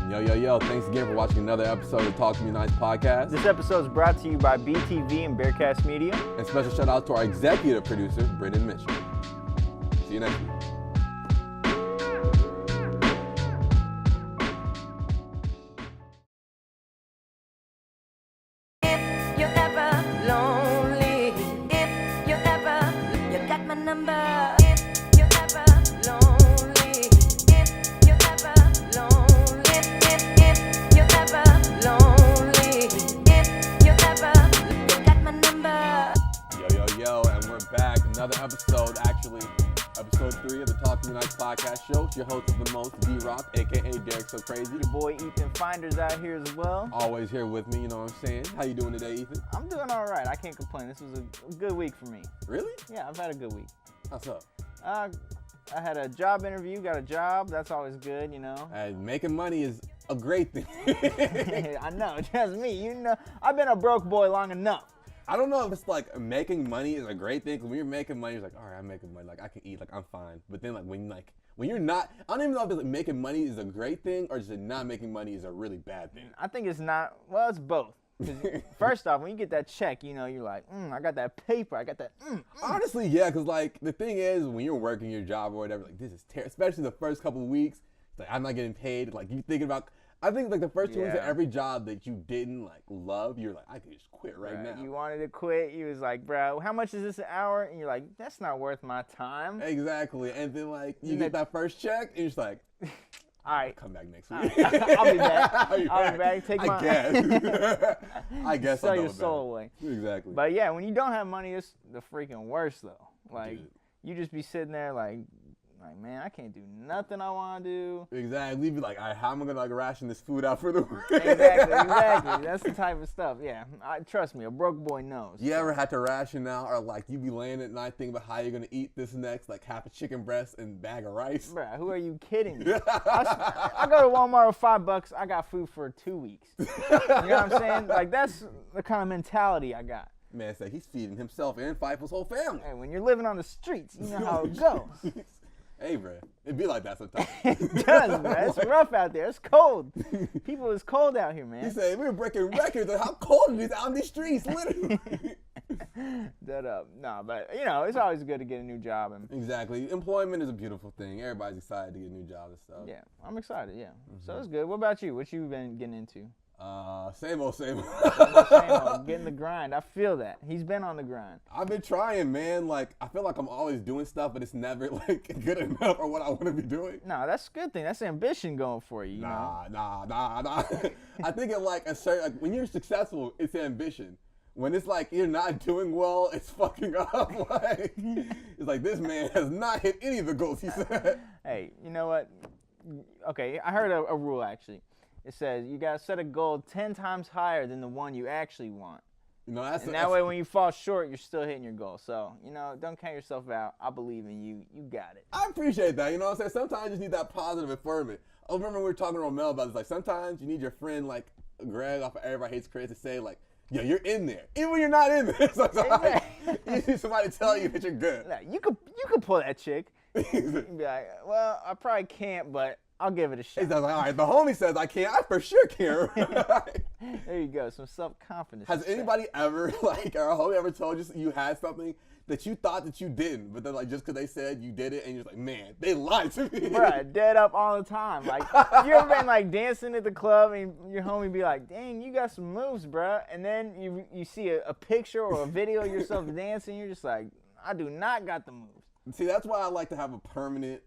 Yo, thanks again for watching another episode of Talk to Me Nice podcast. This episode is brought to you by BTV and Bearcast Media. And special shout out to our executive producer, Brendan Mitchell. See you next week. Another episode, actually, episode 3 of the Talk to Me Nice podcast show. It's your host of the most, D-Rock, a.k.a. Derek So Crazy. Your boy Ethan Finder's out here as well. Always here with me, you know what I'm saying? How you doing today, Ethan? I'm doing all right. I can't complain. This was a good week for me. Really? Yeah, I've had a good week. What's up? I had a job interview, got a job. That's always good, you know. And making money is a great thing. I know, trust me. You know, I've been a broke boy long enough. I don't know if it's like making money is a great thing. Cause when you're making money, you're like, all right, I'm making money. Like I can eat, like I'm fine. But then when you're not, I don't even know if it's like making money is a great thing or just not making money is a really bad thing. I think it's not. Well, it's both. First off, when you get that check, you know, you're like, I got that paper, I got that. Honestly, yeah, cause like the thing is, when you're working your job or whatever, like this is terrible. Especially the first couple of weeks, like I'm not getting paid. Like you thinking about. I think like the first 2 weeks of every job that you didn't like love, you're like, I could just quit right now. You wanted to quit. You was like, bro, how much is this an hour? And you're like, that's not worth my time. Exactly. And then like you get that first check, and you're just like, all right, come back next week. I'll be back. I'll be back. Take my. I guess. Sell your soul away. Exactly. But yeah, when you don't have money, it's the freaking worst though. Like you just be sitting there like, man, I can't do nothing I want to do. Exactly. You'd be like, all right, how am I going to like ration this food out for the week? Exactly. That's the type of stuff. Yeah. Trust me, a broke boy knows. You ever had to ration out or like you be laying at night thinking about how you're going to eat this next, like half a chicken breast and bag of rice? Bruh, who are you kidding me? I go to Walmart with $5. I got food for 2 weeks. You know what I'm saying? Like, that's the kind of mentality I got. Man said he's feeding himself and Fifle's whole family. Hey, when you're living on the streets, you know how it goes. Hey, bro, it be like that sometimes. It does, bro. It's rough out there. It's cold. People, it's cold out here, man. He said, we're breaking records of how cold it is out in these streets, literally. That up. No, but, you know, it's always good to get a new job. Exactly. Employment is a beautiful thing. Everybody's excited to get a new job and stuff. Yeah, I'm excited, yeah. So it's good. What about you? What you been getting into? Same old. Same old. Getting the grind. I feel that. He's been on the grind. I've been trying, man. Like, I feel like I'm always doing stuff, but it's never, like, good enough for what I want to be doing. No, that's a good thing. That's ambition going for you, you know? Nah. I think it, like, when you're successful, it's ambition. When it's, like, you're not doing well, it's fucking up. Like, it's like, this man has not hit any of the goals he said. Hey, you know what? Okay, I heard a rule, actually. It says you gotta set a goal 10 times higher than the one you actually want. You know, that way when you fall short, you're still hitting your goal. So, you know, don't count yourself out. I believe in you. You got it. I appreciate that. You know what I'm saying? Sometimes you just need that positive affirmation. I remember we were talking to Romel about this. Like, sometimes you need your friend, like Greg off of Everybody Hates Chris, to say, like, yo, you're in there. Even when you're not in there. So like, you need somebody to tell you that you're good. You could pull that chick. You'd be like, well, I probably can't, but I'll give it a shot. He's like, all right, the homie says I can't. I for sure can. There you go. Some self-confidence. Has anybody ever, like, or a homie ever told you you had something that you thought that you didn't, but then, like, just because they said you did it, and you're just like, man, they lied to me. Bruh, dead up all the time. Like, you ever been, like, dancing at the club, and your homie be like, dang, you got some moves, bruh. And then you see a picture or a video of yourself dancing, you're just like, I do not got the moves. See, that's why I like to have a permanent,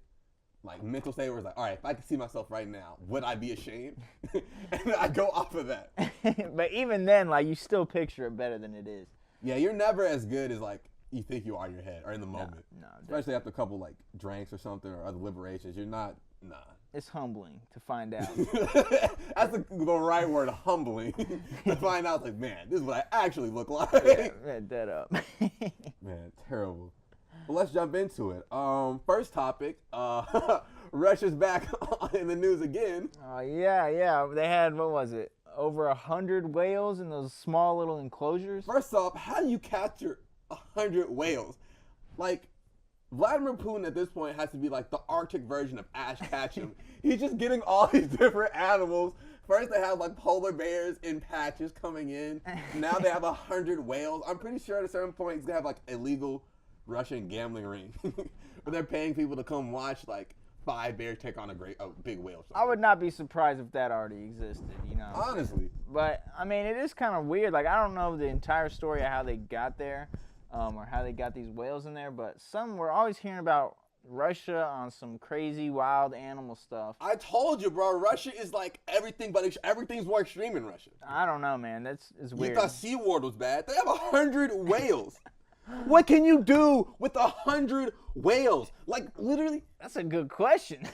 like, mental state where it's like, all right, if I could see myself right now, would I be ashamed? And I go off of that. But even then, like, you still picture it better than it is. Yeah, you're never as good as, like, you think you are in your head or in the moment. No, especially after a couple, like, drinks or something or other liberations. You're not, nah. It's humbling to find out. That's the right word, humbling. To find out, like, man, this is what I actually look like. Yeah, dead up. Man, terrible. Well, let's jump into it. First topic, Russia's back in the news again. Yeah. They had, what was it, over 100 whales in those small little enclosures? First off, how do you capture 100 whales? Like, Vladimir Putin at this point has to be like the Arctic version of Ash Ketchum. He's just getting all these different animals. First they have like polar bears in patches coming in. Now they have 100 whales. I'm pretty sure at a certain point he's gonna have like illegal Russian gambling ring where they're paying people to come watch like 5 bears take on a big whale. I would not be surprised if that already existed, you know. Honestly. But I mean, it is kind of weird. Like, I don't know the entire story of how they got there, or how they got these whales in there. But we're always hearing about Russia on some crazy wild animal stuff. I told you, bro. Russia is like everything, but everything's more extreme in Russia. I don't know, man. It's weird. You thought SeaWorld was bad? They have 100 whales. What can you do with 100 whales? Like, literally. That's a good question.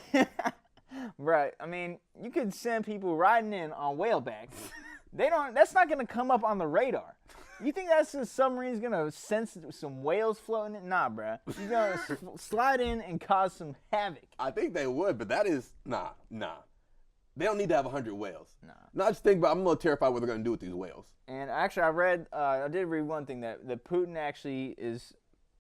Right. I mean, you could send people riding in on whalebacks. That's not going to come up on the radar. You think that's a submarine's going to sense some whales floating in? Nah, bruh. You're going to slide in and cause some havoc. I think they would, but that is, nah. They don't need to have 100 whales. Nah. Not just think about, I'm a little terrified what they're going to do with these whales. And actually, I did read one thing that Putin actually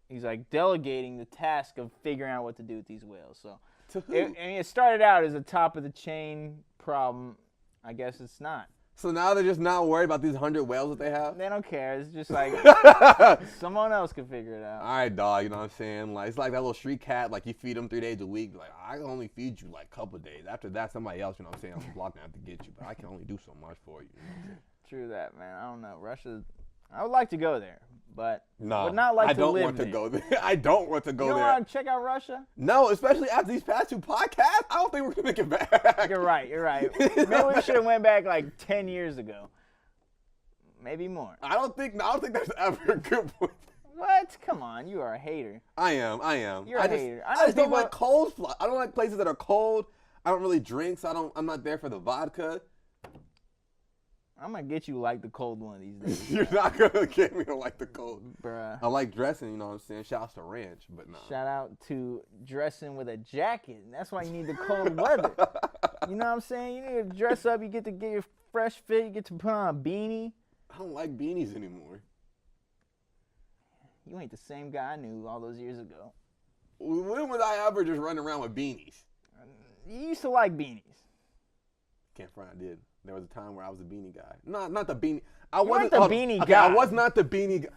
he's like delegating the task of figuring out what to do with these whales. So, to who? it started out as a top of the chain problem. I guess it's not. So now they're just not worried about these 100 whales that they have? They don't care. It's just like someone else can figure it out. All right, dog, you know what I'm saying? Like, it's like that little street cat, like you feed them 3 days a week. Like, I can only feed you like a couple of days. After that, somebody else, you know what I'm saying, on the block gonna have to get you. But I can only do so much for you. True that, man. I don't know. Russia, I would like to go there, but no, would not like I to don't live want to there. go there. I don't want to go You don't there. want to check out Russia? No, especially after these past 2 podcasts, I don't think we're gonna make it back. You're right. Maybe we should have went back like 10 years ago. Maybe more. I don't think there's ever a good point. What? Come on, you are a hater. I am. You're a hater. I just don't like cold. I don't like places that are cold. I don't really drink, so I'm not there for the vodka. I'm gonna get you like the cold one of these days. You're not gonna get me to like the cold. Bruh. I like dressing, you know what I'm saying? Shout out to Ranch, but no. Shout out to dressing with a jacket. That's why you need the cold weather. You know what I'm saying? You need to dress up. You get to get your fresh fit. You get to put on a beanie. I don't like beanies anymore. You ain't the same guy I knew all those years ago. When was I ever just running around with beanies? You used to like beanies. Can't front, I did. There was a time where I was a beanie guy. Not the beanie. I wasn't the beanie guy. I was not the beanie guy.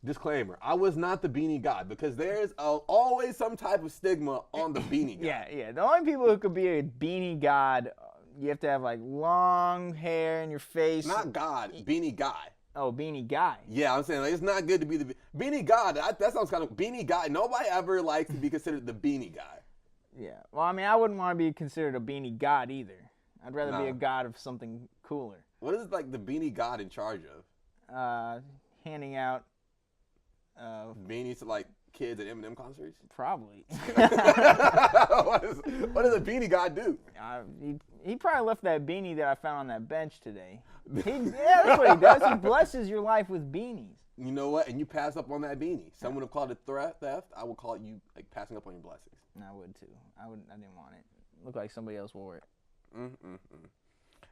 Disclaimer, I was not the beanie guy because there's always some type of stigma on the beanie guy. Yeah. The only people who could be a beanie god, you have to have like long hair in your face. Not God, beanie guy. Oh, beanie guy. Yeah, I'm saying like, it's not good to be the beanie god. That sounds kind of beanie guy. Nobody ever likes to be considered the beanie guy. Yeah. Well, I mean, I wouldn't want to be considered a beanie god either. I'd rather be a god of something cooler. What is like the beanie god in charge of? Handing out beanies to like kids at Eminem concerts? Probably. what does a beanie god do? He probably left that beanie that I found on that bench today. Yeah, that's what he does. He blesses your life with beanies. You know what? And you pass up on that beanie. Some would have called it theft. I would call it you like passing up on your blessings. I would too. I didn't want it. Looked like somebody else wore it.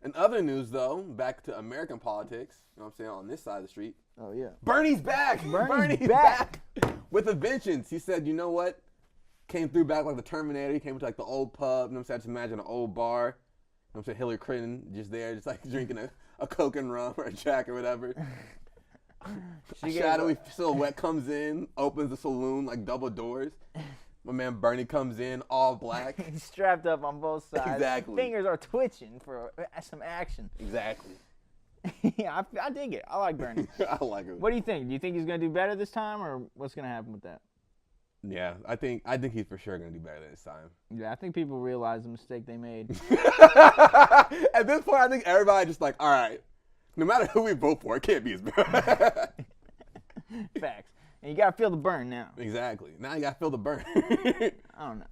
In other news, though, back to American politics. You know what I'm saying? On this side of the street. Oh yeah. Bernie's back. Bernie's back with a vengeance. He said, you know what? Came through back like the Terminator. He came to like the old pub. You know what I'm saying? I just imagine an old bar. You know what I'm saying? Hillary Clinton just there, just like drinking a Coke and rum or a Jack or whatever. A shadowy silhouette comes in, opens the saloon like double doors. My man Bernie comes in all black. He's strapped up on both sides. Exactly. Fingers are twitching for some action. Exactly. Yeah, I dig it. I like Bernie. I like it. What do you think? Do you think he's going to do better this time, or what's going to happen with that? Yeah, I think he's for sure going to do better this time. Yeah, I think people realize the mistake they made. At this point, I think everybody just like, all right, no matter who we vote for, it can't be as bad. Facts. And you got to feel the burn now. Exactly. Now you got to feel the burn. I don't know.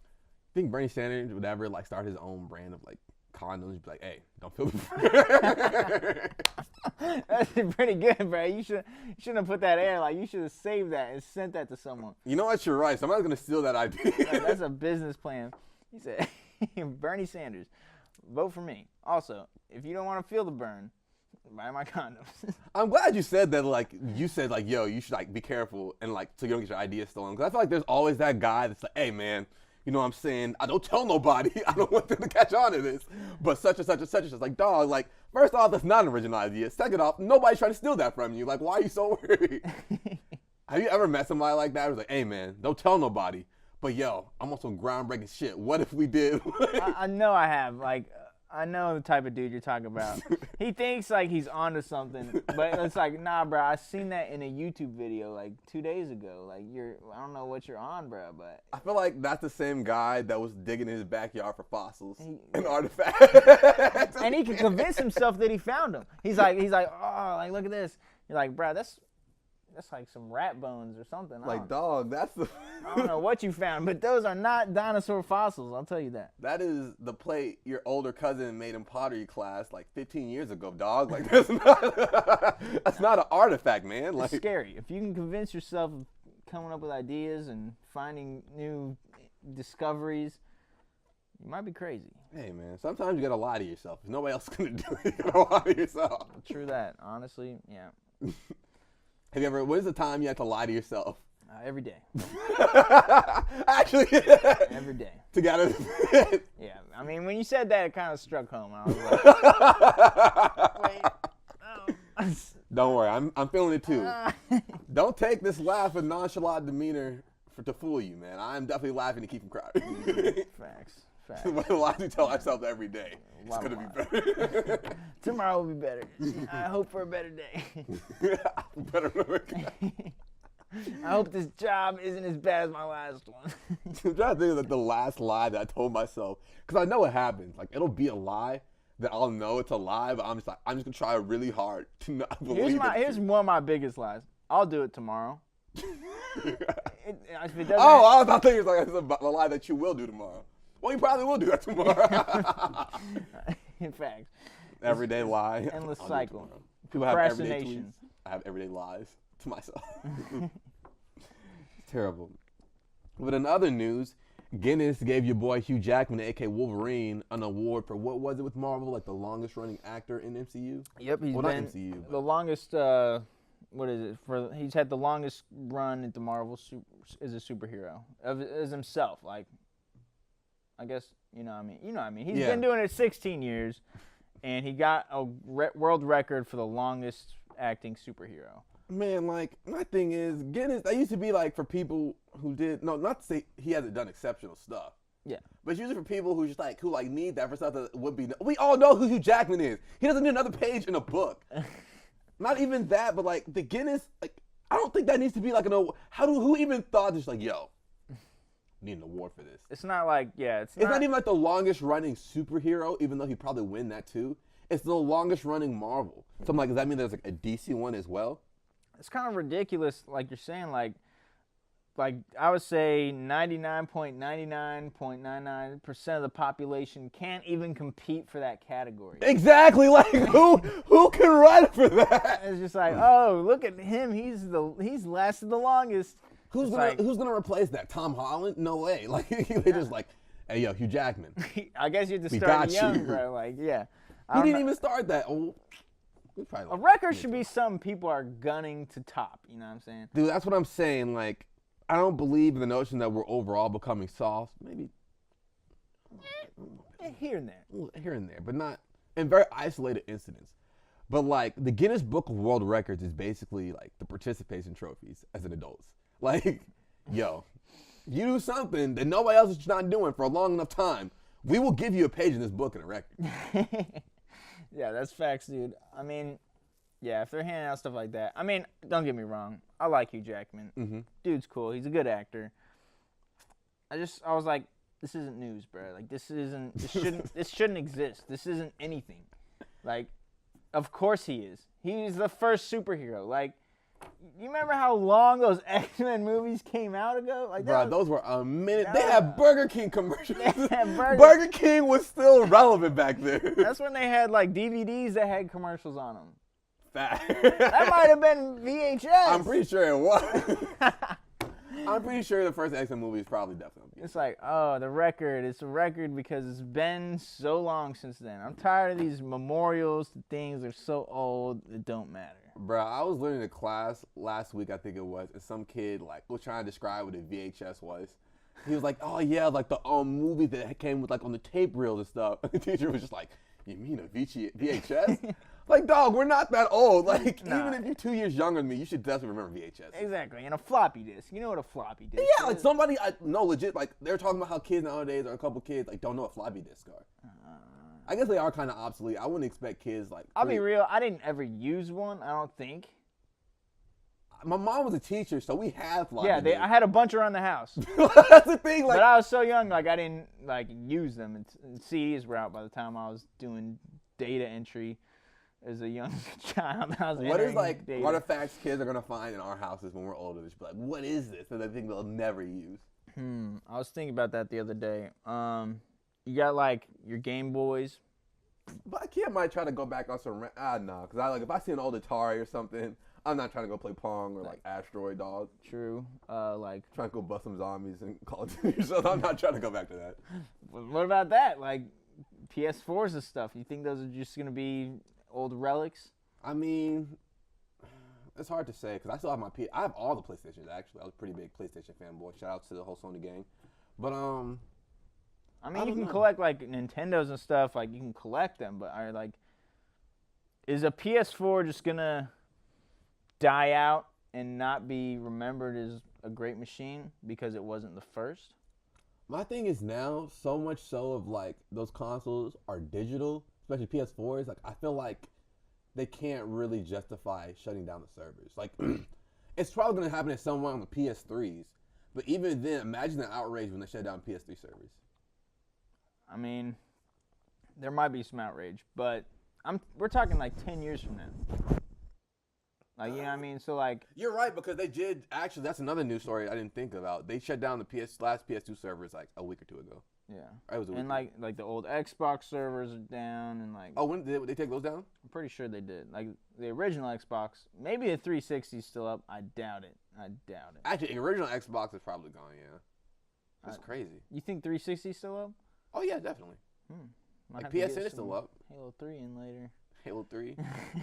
Think Bernie Sanders would ever like start his own brand of like condoms? Be like, hey, don't feel the burn. That's pretty good, bro. You shouldn't have put that air. Like, you should have saved that and sent that to someone. You know what? You're right. Somebody's going to steal that idea. That's a business plan. He said, Bernie Sanders, vote for me. Also, if you don't want to feel the burn, buy my condoms. I'm glad you said that. Like you said, like yo, you should like be careful and like so you don't get your ideas stolen. Because I feel like there's always that guy that's like, hey man, you know what I'm saying? I don't tell nobody. I don't want them to catch on to this. But such and such and such and such. Like dog, like first off, that's not an original idea. Second off, nobody's trying to steal that from you. Like why are you so worried? Have you ever met somebody like that who's like, hey man, don't tell nobody. But yo, I'm on some groundbreaking shit. What if we did? I know I have. Like, I know the type of dude you're talking about. He thinks like he's onto something, but it's like, nah, bro. I seen that in a YouTube video like 2 days ago. Like, I don't know what you're on, bro, but I feel like that's the same guy that was digging in his backyard for fossils and artifacts. And he can convince himself that he found them. He's like, oh, like look at this. You're like, bro, that's like some rat bones or something. Like, dog, that's the... I don't know what you found, but those are not dinosaur fossils. I'll tell you that. That is the plate your older cousin made in pottery class like 15 years ago, dog. Like, that's not an artifact, man. Like, it's scary. If you can convince yourself of coming up with ideas and finding new discoveries, you might be crazy. Hey, man, sometimes you got to lie to yourself. If nobody else is going to do it, you got to lie to yourself. True that. Honestly, yeah. Have you ever, what is the time you have to lie to yourself? Every day. Actually. Every day. To get out of Yeah. I mean, when you said that, it kind of struck home. I was like, wait. Oh. Don't worry. I'm feeling it too. Don't take this laugh and nonchalant demeanor to fool you, man. I'm definitely laughing to keep from crying. Facts. But a lie we tell ourselves every day. It's going to be better. Tomorrow will be better. I hope for a better day. I hope this job isn't as bad as my last one. I'm trying to think of like the last lie that I told myself. Because I know it happens. Like, it'll be a lie that I'll know it's a lie, but I'm just going to try really hard to not believe it. Here's one of my biggest lies. I'll do it tomorrow. If it doesn't I thought it was like it's a lie that you will do tomorrow. Well, you probably will do that tomorrow. In fact. Everyday lie. Endless cycle. People have everyday tweets. I have everyday lies to myself. It's terrible. But in other news, Guinness gave your boy Hugh Jackman, a.k.a. Wolverine, an award for, what was it with Marvel? Like the longest running actor in MCU? Yep, he's been not MCU, the longest, he's had the longest run at the Marvel as a superhero, as himself, like. I guess, you know what I mean. He's been doing it 16 years, and he got a world record for the longest acting superhero. Man, like, my thing is, Guinness, that used to be, like, for people who not to say he hasn't done exceptional stuff. Yeah. But it's usually for people who just, like, who need that for stuff that would be, we all know who Hugh Jackman is. He doesn't need another page in a book. Not even that, but, like, the Guinness, like, I don't think that needs to be, like, who even thought this, like, yo. Need an award for this. It's not like, it's not even like the longest running superhero, even though he'd probably win that too. It's the longest running Marvel. So I'm like, does that mean there's like a DC one as well? It's kind of ridiculous, like you're saying, like I would say 99.99.99% of the population can't even compete for that category. Exactly, like who can run for that? It's just like, oh, look at him, he's lasted the longest. Who's gonna replace that? Tom Holland? No way. Like they just like, hey yo, Hugh Jackman. I guess you have to start young, bro. Like, yeah. He didn't even start that. A record should be something people are gunning to top. You know what I'm saying? Dude, that's what I'm saying. Like, I don't believe in the notion that we're overall becoming soft. Maybe here and there. Here and there, but not in very isolated incidents. But like the Guinness Book of World Records is basically like the participation trophies as an adult. Like, yo, you do something that nobody else is not doing for a long enough time, we will give you a page in this book and a record. Yeah, that's facts, dude. I mean, yeah, if they're handing out stuff like that. I mean, don't get me wrong. I like Hugh Jackman. Mm-hmm. Dude's cool. He's a good actor. I was like, this isn't news, bro. Like, this shouldn't exist. This isn't anything. Like, of course he is. He's the first superhero. Like, you remember how long those X-Men movies came out ago? Like, those were a minute. They had Burger King commercials. Burger King was still relevant back then. That's when they had like DVDs that had commercials on them. Fact. That might have been VHS. I'm pretty sure it was. I'm pretty sure the first X-Men movie is probably definitely. It's like, oh, the record. It's a record because it's been so long since then. I'm tired of these memorials to things that are so old that don't matter. Bro, I was learning a class last week, I think it was, and some kid like was trying to describe what a VHS was. He was like, "Oh yeah, like the movie that came with like on the tape reels and stuff." And the teacher was just like, "You mean a VHS?" Like, dog, we're not that old. Like, even if you're 2 years younger than me, you should definitely remember VHS. Exactly, and a floppy disk. You know what a floppy disk is? Yeah, like somebody, no, legit, like they're talking about how kids nowadays, or a couple kids, like don't know what floppy disks are. I guess they are kind of obsolete. I wouldn't expect kids like. I'll be real. I didn't ever use one. I don't think. My mom was a teacher, so we had floppy Yeah, disks. I had a bunch around the house. That's the thing. Like, but I was so young, like I didn't like use them. And CDs were out by the time I was doing data entry as a young child. I was what is like data. artifacts kids are gonna find in our houses when we're older? Just be like, what is this? And they think they'll never use. I was thinking about that the other day. You got like your Game Boys. But a kid might try to go back on some. No, because I like if I see an old Atari or something, I'm not trying to go play Pong or like Asteroid Dog. True. Like trying to go bust some zombies and Call of Duty. So I'm not trying to go back to that. What about that? Like PS4s and stuff. You think those are just gonna be old relics? I mean, it's hard to say because I still have my I have all the PlayStations actually. I was a pretty big PlayStation fanboy. Shout out to the whole Sony gang. But I mean, you can collect like Nintendos and stuff. Like you can collect them, but are like, is a PS4 just gonna die out and not be remembered as a great machine because it wasn't the first? My thing is now so much so of like those consoles are digital, especially PS4s. Like I feel like they can't really justify shutting down the servers. Like it's probably gonna happen to someone on the PS3s, but even then, imagine the outrage when they shut down PS3 servers. I mean, there might be some outrage, but we're talking like 10 years from now. Like, you know what I mean? So, like... You're right, because they did... Actually, that's another news story I didn't think about. They shut down the last PS2 servers, like, a week or two ago. Yeah. It was a week and, like the old Xbox servers are down, and, like... Oh, when did they take those down? I'm pretty sure they did. Like, the original Xbox, maybe the 360's still up. I doubt it. Actually, the original Xbox is probably gone, yeah. That's crazy. You think 360's still up? Oh, yeah, definitely. Like, PSN is still up. Halo 3 in later. Halo 3.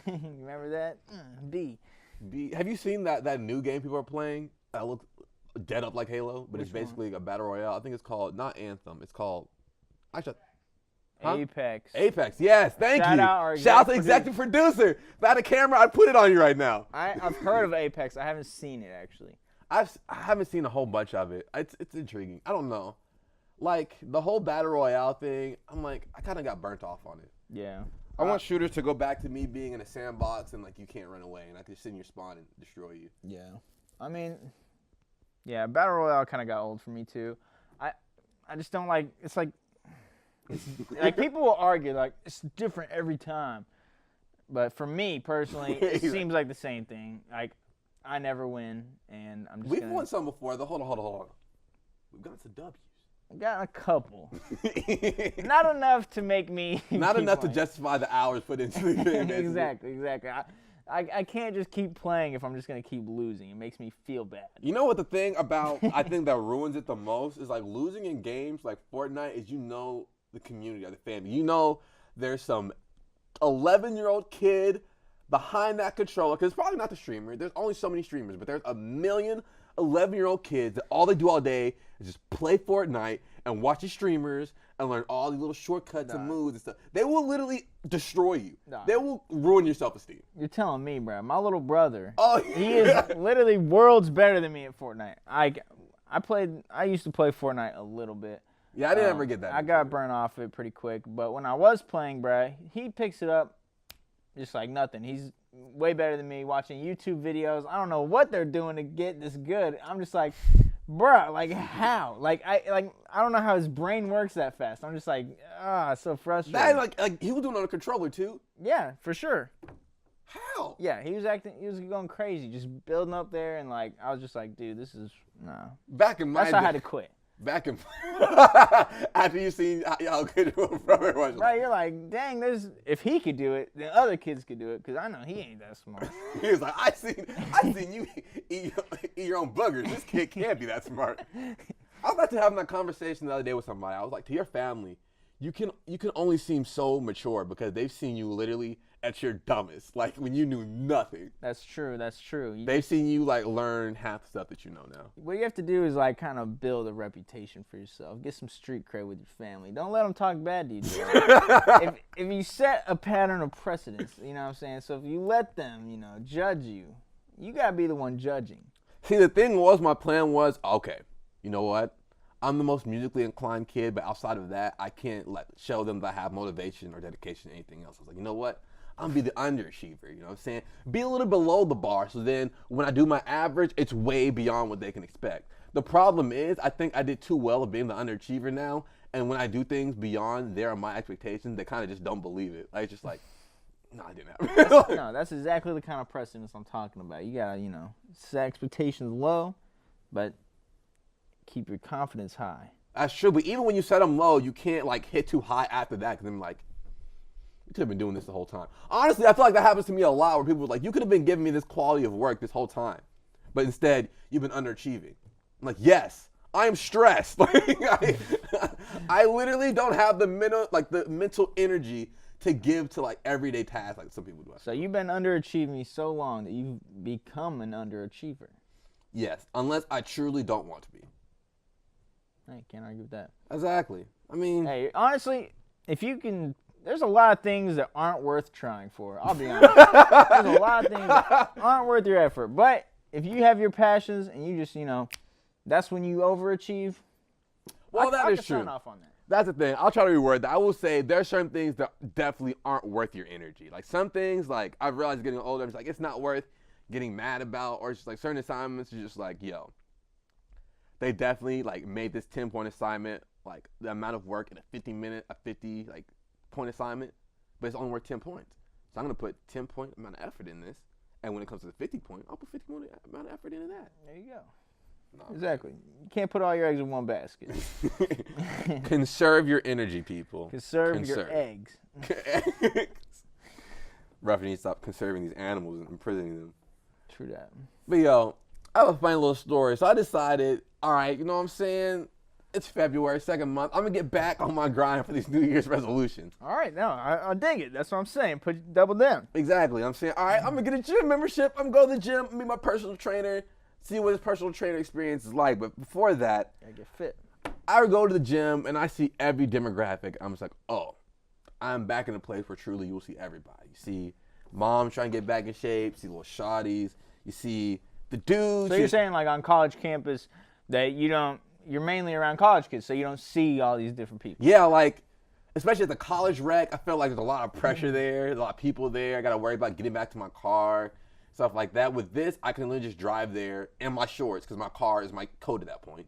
Remember that? B. Have you seen that new game people are playing that looks dead up like Halo, but Which it's basically a battle royale? I think it's called, not Anthem, it's called... Actually, Apex. Apex, yes, thank you. Shout out to executive producer. If I had a camera, I'd put it on you right now. I've heard of Apex. I haven't seen it, actually. I haven't seen a whole bunch of it. It's intriguing. I don't know. Like, the whole battle royale thing, I'm like, I kind of got burnt off on it. Yeah. I want shooters to go back to me being in a sandbox and, like, you can't run away and I can just sit in your spawn and destroy you. Yeah. I mean, yeah, battle royale kind of got old for me, too. I just don't like, it's like people will argue, like, it's different every time. But for me, personally, it seems like the same thing. Like, I never win, and I'm just We've won some before, though. Hold on. We've got some W's. I got a couple. Not enough to make me Not enough to justify the hours put into the game. Exactly. I can't just keep playing if I'm just going to keep losing. It makes me feel bad. You know what the thing about, I think that ruins it the most is like losing in games like Fortnite is the community or the family. You know there's some 11-year-old kid behind that controller, because it's probably not the streamer. There's only so many streamers, but there's a million 11-year-old kids that all they do all day is just play Fortnite and watch the streamers and learn all these little shortcuts and moves and stuff. They will literally destroy you. They will ruin your self-esteem. You're telling me, bro. My little brother, he yeah. is literally worlds better than me at Fortnite. I used to play Fortnite a little bit. Yeah, I didn't ever get that. I got burnt off it pretty quick. But when I was playing, bro, he picks it up just like nothing. He's way better than me watching YouTube videos. I don't know what they're doing to get this good. I'm just like, bruh, like how? I don't know how his brain works that fast. I'm just like, it's so frustrating. That, like he was doing it on a controller too? Yeah, for sure. How? Yeah, he was going crazy, just building up there, and like I was just like, dude, this is no. Back in my That's how I had to quit. back and after you seen how good your brother was. Right, you're like, dang, if he could do it, then other kids could do it, because I know he ain't that smart. He was like, I seen you eat your own boogers. This kid can't be that smart. I was actually having that conversation the other day with somebody. I was like, to your family, you can only seem so mature because they've seen you literally at your dumbest, like when you knew nothing. That's true. They've seen you like learn half the stuff that you know now. What you have to do is like kind of build a reputation for yourself. Get some street cred with your family. Don't let them talk bad to you. if you set a pattern of precedence, you know what I'm saying? So if you let them, judge you, you got to be the one judging. See, the thing was, my plan was, okay, you know what? I'm the most musically inclined kid, but outside of that, I can't show them that I have motivation or dedication to anything else. I was like, you know what? I'm gonna be the underachiever, you know what I'm saying? Be a little below the bar, so then when I do my average, it's way beyond what they can expect. The problem is, I think I did too well of being the underachiever now, and when I do things beyond their and my expectations, they kind of just don't believe it. Like, it's just like, no, I didn't have it. No, that's exactly the kind of precedence I'm talking about. You gotta, set expectations low, but keep your confidence high. That's true, but even when you set them low, you can't like hit too high after that, because then like, you could have been doing this the whole time. Honestly, I feel like that happens to me a lot where people are like, you could have been giving me this quality of work this whole time, but instead, you've been underachieving. I'm like, yes, I am stressed. Like, I literally don't have the mental energy to give to like everyday tasks like some people do. So you've been underachieving so long that you've become an underachiever. Yes, unless I truly don't want to be. Hey, can't argue with that. Exactly. I mean, hey, honestly, if you can, there's a lot of things that aren't worth trying for. I'll be honest. There's a lot of things that aren't worth your effort. But if you have your passions and you just, that's when you overachieve. Well, that is true. Sign off on that. That's the thing. I'll try to reword that. I will say there are certain things that definitely aren't worth your energy. Like some things, like I've realized getting older, I'm just like, it's not worth getting mad about, or just like certain assignments are just like, yo, they definitely like made this 10-point assignment, like the amount of work in a 50 like point assignment, but it's only worth 10 points. So I'm gonna put 10-point amount of effort in this, and when it comes to the 50 point, I'll put 50 point amount of effort into that. There you go. No, exactly. You can't put all your eggs in one basket. Conserve your energy, people. Conserve your eggs. Ruff needs to stop conserving these animals and imprisoning them. True that. But yo, I have a funny little story. So I decided, all right, you know what I'm saying? It's February, second month. I'm going to get back on my grind for these New Year's resolutions. All right, no, I dig it. That's what I'm saying. Double down. Exactly. I'm saying, all right, I'm going to get a gym membership. I'm going to go to the gym, meet my personal trainer, see what his personal trainer experience is like. But before that, gotta get fit. I would go to the gym and I see every demographic. I'm just like, oh, I'm back in a place where truly you'll see everybody. You see moms trying to get back in shape, you see little shawties, you see the dudes. So you're saying like on college campus that you're mainly around college kids, so you don't see all these different people. Yeah, like, especially at the college rec, I feel like there's a lot of pressure there, there's a lot of people there. I got to worry about getting back to my car, stuff like that. With this, I can literally just drive there in my shorts because my car is my coat at that point.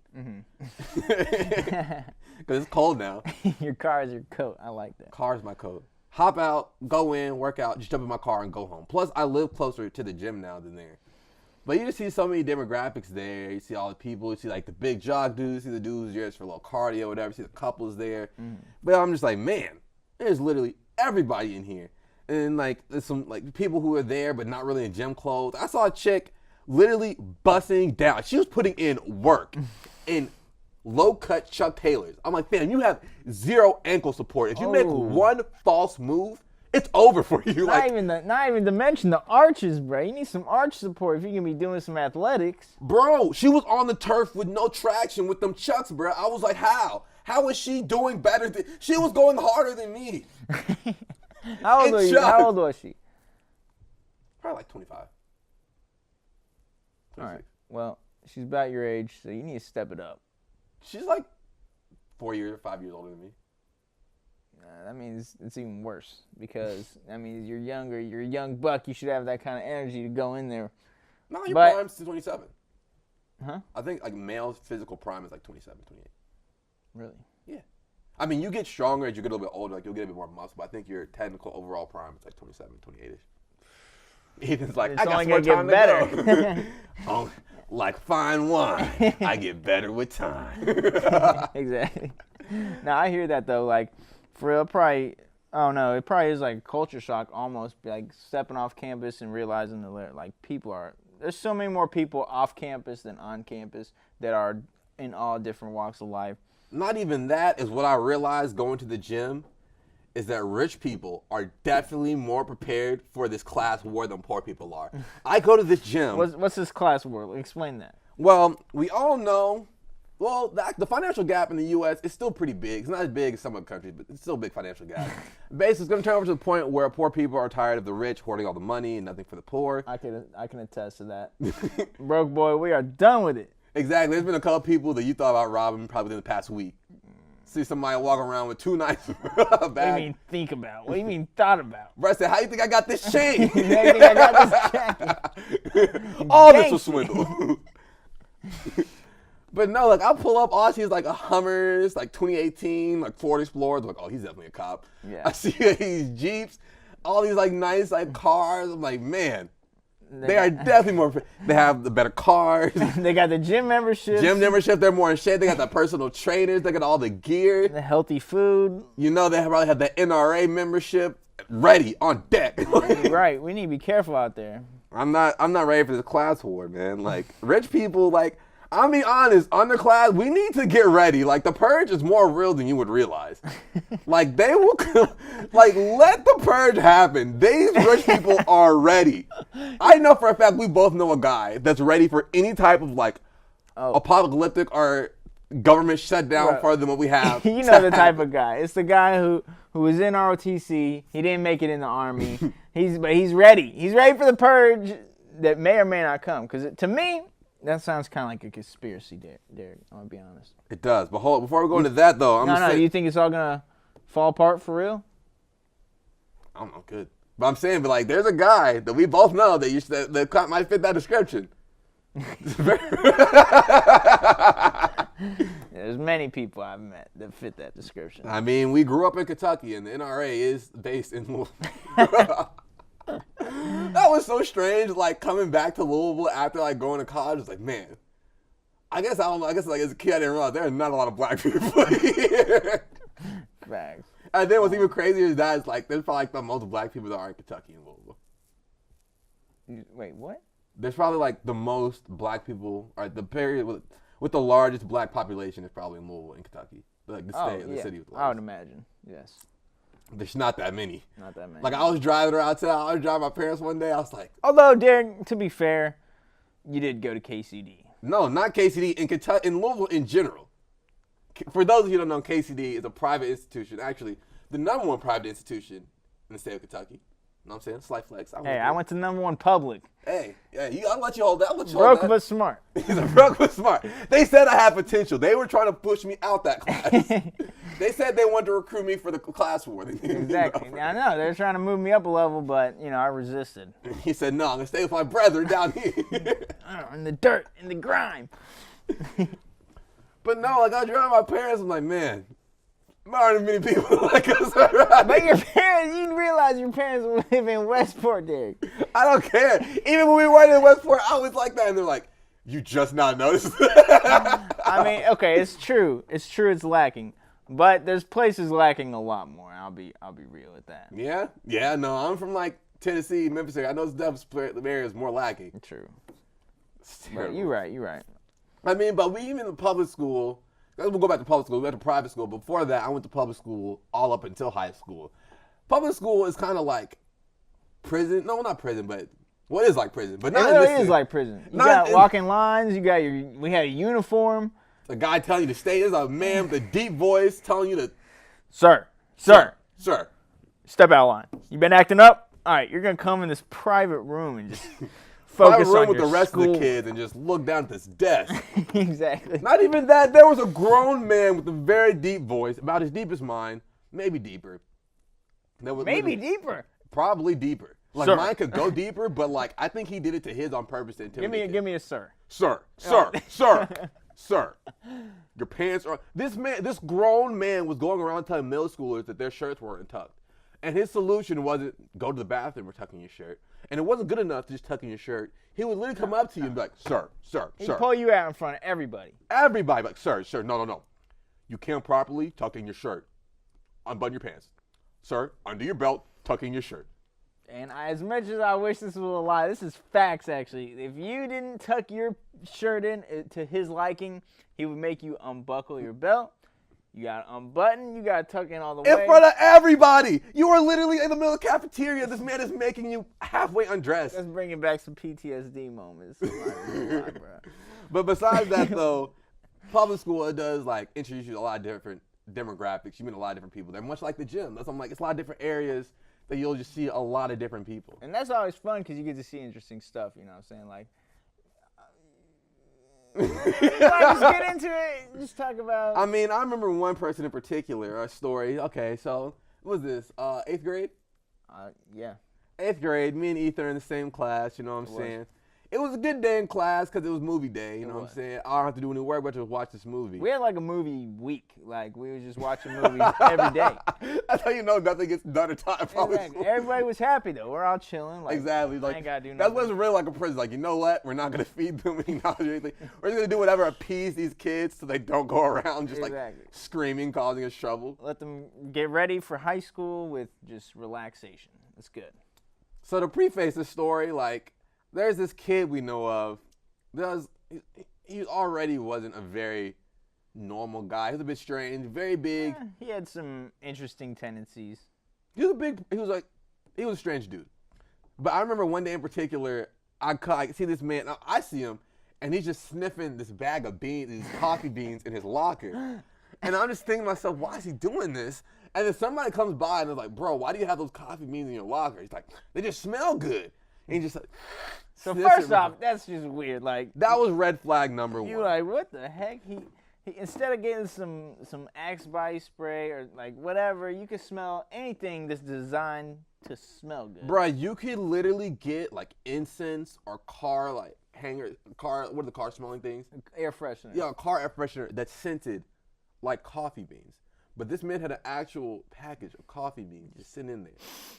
Because it's cold now. Your car is your coat. I like that. Car is my coat. Hop out, go in, work out, just jump in my car and go home. Plus, I live closer to the gym now than there. But you just see so many demographics there. You see all the people. You see like the big jog dudes. You see the dudes just for a little cardio or whatever. You see the couples there. But I'm just like, man, there's literally everybody in here. And like there's some like people who are there but not really in gym clothes. I saw a chick literally busting down. She was putting in work in low-cut Chuck Taylors. I'm like, fam, you have zero ankle support. If you make one false move, it's over for you. Not even to mention the arches, bro. You need some arch support if you're going to be doing some athletics. Bro, she was on the turf with no traction with them Chucks, bro. I was like, how? How is she doing better than... She was going harder than me. How old was she? Probably like 25. All right. Well, she's about your age, so you need to step it up. She's like 4 years or 5 years older than me. That means it's even worse because that means you're younger. You're a young buck. You should have that kind of energy to go in there. No, your prime's 27. Huh? I think like male's physical prime is like 27, 28. Really? Yeah. I mean, you get stronger as you get a little bit older. Like you'll get a bit more muscle. But I think your technical overall prime is like 27, 28ish. Ethan's like, it's I got only some more gonna time get better. to go. Like fine wine, I get better with time. Exactly. Now I hear that though, like for real, probably. I don't know. It probably is like a culture shock, almost like stepping off campus and realizing that like there's so many more people off campus than on campus that are in all different walks of life. Not even that is what I realized going to the gym. Is that rich people are definitely more prepared for this class war than poor people are. I go to this gym. What's this class war? Explain that. Well, we all know, the financial gap in the U.S. is still pretty big. It's not as big as some other countries, but it's still a big financial gap. Basically, it's going to turn over to the point where poor people are tired of the rich hoarding all the money and nothing for the poor. I can attest to that. Broke boy, we are done with it. Exactly. There's been a couple people that you thought about robbing probably within the past week. See somebody walking around with 2 knives in a bag. What do you mean think about? What do you mean thought about? Bro, I said, how you think I got this chain? How you think I got this jacket? All this was swindle. But no, like I pull up, all I see is like a Hummer, it's like 2018, like Ford Explorers. I'm like, oh, he's definitely a cop. Yeah. I see these Jeeps, all these like nice like cars. I'm like, man, they are definitely more. They have the better cars. They got the gym membership. They're more in shape. They got the personal trainers. They got all the gear. The healthy food. You know, they probably have the NRA membership ready on deck. Right. We need to be careful out there. I'm not ready for this class war, man. Like rich people, like I'll be honest, underclass, we need to get ready. Like the purge is more real than you would realize. Like they will, like let the purge happen. These rich people are ready. I know for a fact we both know a guy that's ready for any type of like apocalyptic or government shutdown further than what we have. You know the type of guy. It's the guy who was in ROTC. He didn't make it in the army. But he's ready. He's ready for the purge that may or may not come. Because to me, that sounds kind of like a conspiracy, Derek. I'm going to be honest. It does. But hold, before we go into that, though, you think it's all going to fall apart for real? I don't know. Good. But I'm saying, but like, there's a guy that we both know that might fit that description. There's many people I've met that fit that description. I mean, we grew up in Kentucky, and the NRA is based in Louisville. That was so strange, like, coming back to Louisville after, like, going to college. It's like, man, I guess like, as a kid, I didn't realize there are not a lot of black people here. Facts. And then what's even crazier is that it's like, there's probably, like, the most black people that are in Kentucky and Louisville. Wait, what? There's probably, like, the most black people, or the period with the largest black population is probably in Louisville in Kentucky. Like, the state, the city with the largest. I would imagine, yes. There's not that many. Not that many. Like, I was driving around town. I was driving my parents one day. I was like... Although, Derek, to be fair, you did go to KCD. No, not KCD. In Kentucky, in Louisville in general. For those of you who don't know, KCD is a private institution. Actually, the #1 private institution in the state of Kentucky. You know what I'm saying? Slight flex. I went to #1 public. Hey, I'll let you hold that. Broke but smart. He's a broke but smart. They said I had potential. They were trying to push me out that class. They said they wanted to recruit me for the class war. Exactly. I know. They're trying to move me up a level, but, I resisted. He said, no, I'm going to stay with my brethren down here. In the dirt, in the grime. But no, like, I was driving my parents. I'm like, man, there aren't many people like us around. But your parents, you realize your parents live in Westport, Derek. I don't care. Even when we weren't in Westport, I was like that. And they're like, you just not noticed? I mean, okay, it's true. It's true it's lacking. But there's places lacking a lot more. I'll be real with that. Yeah? Yeah, no, I'm from like Tennessee, Memphis area. I know the area is more lacking. True. But you're right. I mean, but we even in public school, we'll go back to public school, we went to private school. Before that, I went to public school all up until high school. Public school is kind of like prison. No, not prison, but well, it is like prison. But not it really is like prison. You got walking lines, we had a uniform. A guy telling you to stay. There's a man with a deep voice telling you to... Sir. Step out of line. You been acting up? All right, you're going to come in this private room and just focus on your with the rest of the kids and just look down at this desk. Exactly. Not even that. There was a grown man with a very deep voice, about as deep as mine, maybe deeper. Maybe deeper? Probably deeper. Like, sir. Mine could go deeper, but, like, I think he did it to his on purpose to intimidate Give me a sir. Sir. Sir, your pants are... This grown man was going around telling middle schoolers that their shirts weren't tucked. And his solution wasn't go to the bathroom or tuck in your shirt. And it wasn't good enough to just tuck in your shirt. He would literally come up to you and be like, sir. He'd pull you out in front of everybody. Everybody, like, sir, no. You can't properly tuck in your shirt. Unbutton your pants. Sir, under your belt, tuck in your shirt. And as much as I wish this was a lie, this is facts, actually. If you didn't tuck your shirt in to his liking, he would make you unbuckle your belt. You got to unbutton. You got to tuck in all the way. In front of everybody. You are literally in the middle of the cafeteria. This man is making you halfway undressed. That's bringing back some PTSD moments. But besides that, though, public school, it does, like, introduce you to a lot of different demographics. You meet a lot of different people. They're much like the gym. That's I'm like, it's a lot of different aries that you'll just see a lot of different people. And that's always fun because you get to see interesting stuff, you know what I'm saying? Like, just get into it. Just talk about. I mean, I remember one person in particular, a story. Okay, so what was this? 8th grade? Yeah. 8th grade, me and Ethan are in the same class, you know what I'm saying? It was a good day in class because it was movie day, you know what I'm saying? I don't have to do any work but just watch this movie. We had like a movie week. Like, we were just watching movies every day. That's how you know nothing gets done at time. Exactly. Everybody was happy, though. We're all chilling. Like, exactly. Like, I ain't got to do nothing. That wasn't really like a prison. Like, you know what? We're not going to feed them any knowledge or anything. We're just going to do whatever appease these kids so they don't go around just like screaming, causing us trouble. Let them get ready for high school with just relaxation. That's good. So to preface this story, like, there's this kid we know of. He already wasn't a very normal guy. He was a bit strange, very big. Yeah, he had some interesting tendencies. He was a strange dude. But I remember one day in particular, I see this man. I see him, and he's just sniffing this bag of beans, these coffee beans in his locker. And I'm just thinking to myself, why is he doing this? And then somebody comes by and is like, bro, why do you have those coffee beans in your locker? He's like, they just smell good. And he just like, so first off, that's just weird. Like, that was red flag number one. You like, what the heck? He instead of getting some Axe body spray or like whatever, you can smell anything that's designed to smell good. Bruh, you could literally get like incense or car like what are the car smelling things? Air freshener. Yeah, a car air freshener that's scented like coffee beans. But this man had an actual package of coffee beans just sitting in there.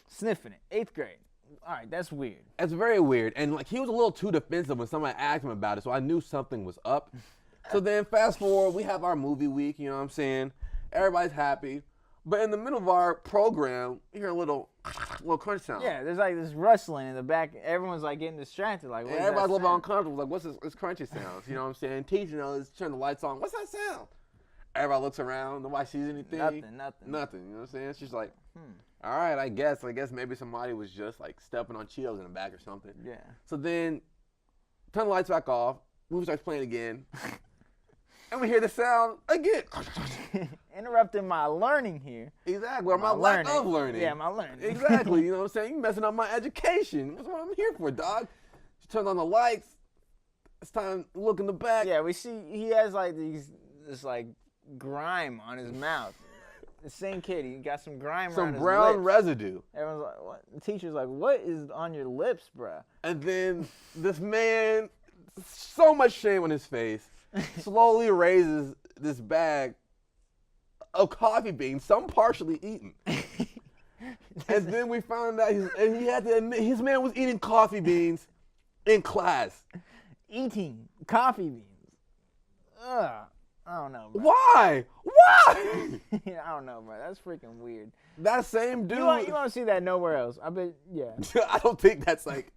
Sniffing it. 8th grade. All right, that's weird. That's very weird. And like he was a little too defensive when somebody asked him about it, so I knew something was up. So then fast forward, we have our movie week, you know what I'm saying? Everybody's happy. But in the middle of our program, you hear a little crunch sound. Yeah, there's like this rustling in the back. Everyone's like getting distracted. Like, what is everybody's a that little bit sound? uncomfortable. Like, what's this crunchy sounds? You know what I'm saying? Teacher knows, turn the lights on. What's that sound? Everybody looks around. Nobody sees anything. Nothing. You know what I'm saying? It's just like, all right, I guess maybe somebody was just like stepping on Cheetos in the back or something. Yeah. So then, turn the lights back off. Movie starts playing again. And we hear the sound again. Interrupting my learning here. Exactly. Or my lack of learning. Yeah, my learning. Exactly. You know what I'm saying? You messing up my education. That's what I'm here for, dog. She turns on the lights. It's time to look in the back. Yeah, we see he has like this like grime on his mouth. The same kid, he got some grime around his lips. Some brown residue. Everyone's like, what? The teacher's like, what is on your lips, bruh? And then this man, so much shame on his face, slowly raises this bag of coffee beans, some partially eaten. And then we found out he had to admit his man was eating coffee beans in class. Eating coffee beans. Ugh. I don't know, bro. Why? I don't know, bro. That's freaking weird. That same dude. You won't see that nowhere else. I bet, yeah. I don't think that's like...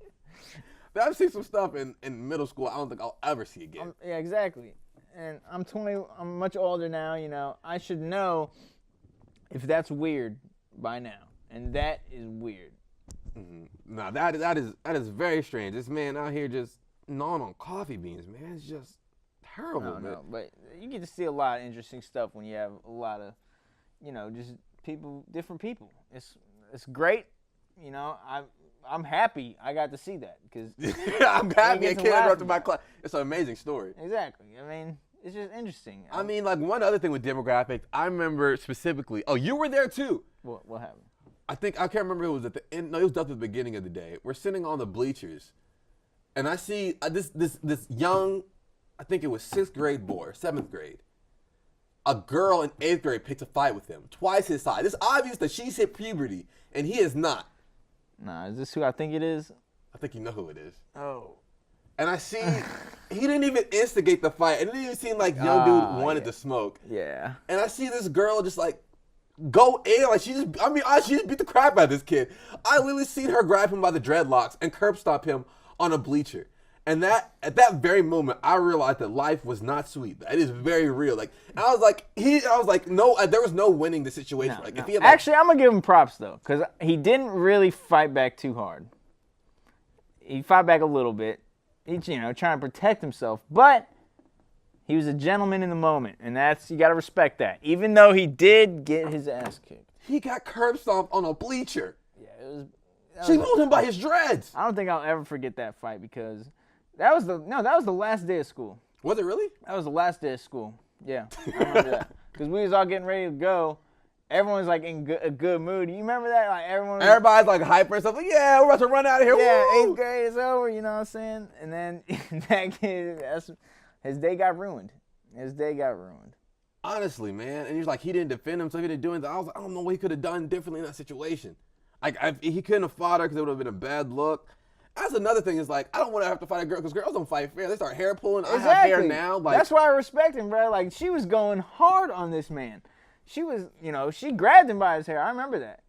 I've seen some stuff in middle school I don't think I'll ever see again. Yeah, exactly. And I'm 20. I'm much older now, you know. I should know if that's weird by now. And that is weird. Mm-hmm. No, that is very strange. This man out here just gnawing on coffee beans, man. It's just terrible, man. No, but you get to see a lot of interesting stuff when you have a lot of, you know, just people, different people. It's great, you know. I'm happy I got to see that because I'm happy I came up to my class. It's an amazing story. Exactly. I mean, it's just interesting. I mean, like one other thing with demographics, I remember specifically. Oh, you were there too. What happened? I can't remember if it was at the end. No, it was definitely the beginning of the day. We're sitting on the bleachers, and I see this young, I think it was 6th grade boy, 7th grade. a girl in 8th grade picks a fight with him, twice his size. It's obvious that she's hit puberty, and he is not. Nah, is this who I think it is? I think you know who it is. Oh. And I see he didn't even instigate the fight. It didn't even seem like young dude wanted to smoke. Yeah. And I see this girl just like go in, like she just beat the crap out of this kid. I literally seen her grab him by the dreadlocks and curb stomp him on a bleacher. And at that very moment, I realized that life was not sweet. That is very real. Like, and I was like, no, there was no winning the situation. No, like, no. if he had, actually, I'm gonna give him props though, because he didn't really fight back too hard. He fought back a little bit. He's trying to protect himself, but he was a gentleman in the moment, and you got to respect that. Even though he did get his ass kicked, he got curb stomped on a bleacher. Yeah, she moved him by his dreads. I don't think I'll ever forget that fight because that was the last day of school. Was it really? That was the last day of school. Yeah, I remember that because we was all getting ready to go. Everyone's like in a good mood. You remember that? Like everybody's like hyper and stuff. Like, yeah, we're about to run out of here. Yeah, Woo! 8th grade is over. You know what I'm saying? And then that kid, his day got ruined. Honestly, man. And he's like, he didn't defend himself. He didn't do anything. I was like, I don't know what he could have done differently in that situation. Like, he couldn't have fought her because it would have been a bad look. That's another thing. Is like, I don't want to have to fight a girl because girls don't fight fair. They start hair pulling. Exactly. I have hair now. Like, that's why I respect him, bro. Like, she was going hard on this man. She was, she grabbed him by his hair. I remember that.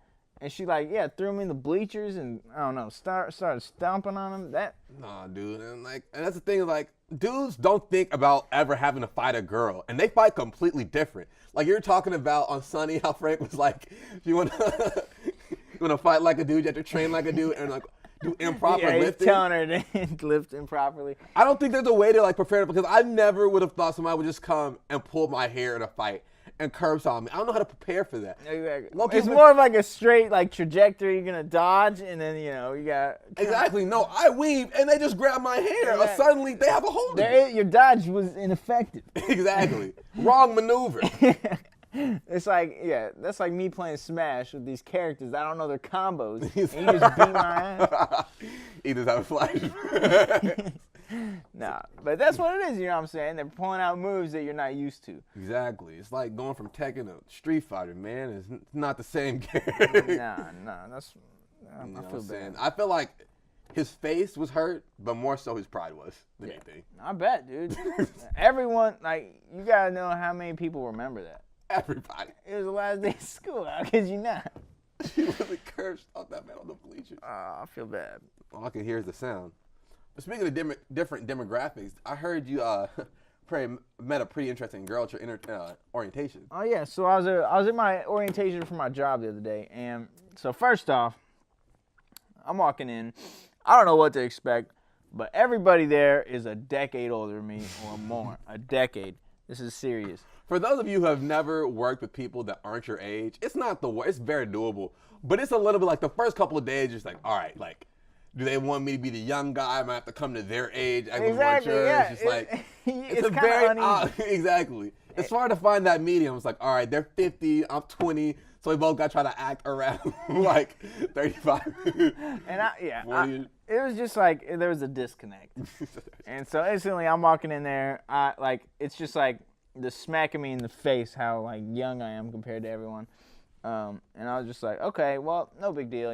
And she threw him in the bleachers and, I don't know, started stomping on him. Nah, dude. And that's the thing, like, dudes don't think about ever having to fight a girl. And they fight completely different. Like, you're talking about on Sunny how Frank was like, you want to fight like a dude, you have to train like a dude, and like, do improper lifting. He's telling her to lift improperly. I don't think there's a way to like prepare it because I never would have thought somebody would just come and pull my hair in a fight and curb stomp me. I don't know how to prepare for that. Exactly. It's more of like a straight trajectory. You're gonna dodge, and then you got exactly. No, I weave, and they just grab my hair. Or suddenly they have a hold of it. Your dodge was ineffective. Exactly. Wrong maneuver. It's that's like me playing Smash with these characters. I don't know their combos. And you just beat my ass. He just have a flash. Nah, but that's what it is, you know what I'm saying? They're pulling out moves that you're not used to. Exactly. It's like going from Tekken to Street Fighter, man. It's not the same game. Nah, I feel bad. I feel like his face was hurt, but more so his pride was than anything. I bet, dude. Everyone, you gotta know how many people remember that. Everybody. It was the last day of school. How could you not? She really cursed out that man on the bleachers. I feel bad. All I can hear is the sound. But speaking of different demographics, I heard you met a pretty interesting girl at your orientation. Oh yeah, so I was in my orientation for my job the other day, and so first off, I'm walking in. I don't know what to expect, but everybody there is a decade older than me or more. A decade. This is serious. For those of you who have never worked with people that aren't your age, it's not the worst. It's very doable, but it's a little bit like the first couple of days, just like, all right, like, do they want me to be the young guy? I might have to come to their age. Exactly, yeah. It's just like, it's a very exactly. It's hard to find that medium. It's like, all right, they're 50, I'm 20, so we both got to try to act around like 35. And it was just like there was a disconnect. And so instantly I'm walking in there, it's just like the smacking me in the face how like young I am compared to everyone. And I was just like, okay, well, no big deal,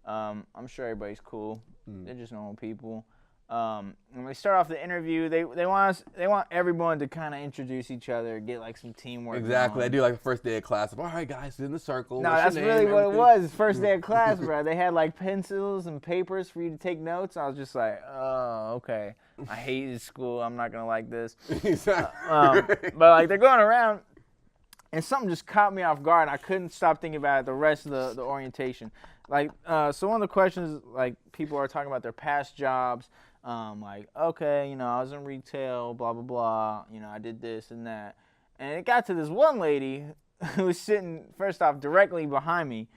I'm sure everybody's cool. They're just normal people. When we start off the interview, they want everyone to kind of introduce each other, get like some teamwork. Exactly. They do like the first day of class. All right, guys, sit in the circle. No, that's really what it was. First day of class, bro. They had like pencils and papers for you to take notes. I was just like, oh, okay. I hated school. I'm not gonna like this. Exactly. But like they're going around, and something just caught me off guard. And I couldn't stop thinking about it the rest of the orientation. Like, so one of the questions, like, people are talking about their past jobs. Like, okay, I was in retail, blah, blah, blah. I did this and that. And it got to this one lady who was sitting, first off, directly behind me.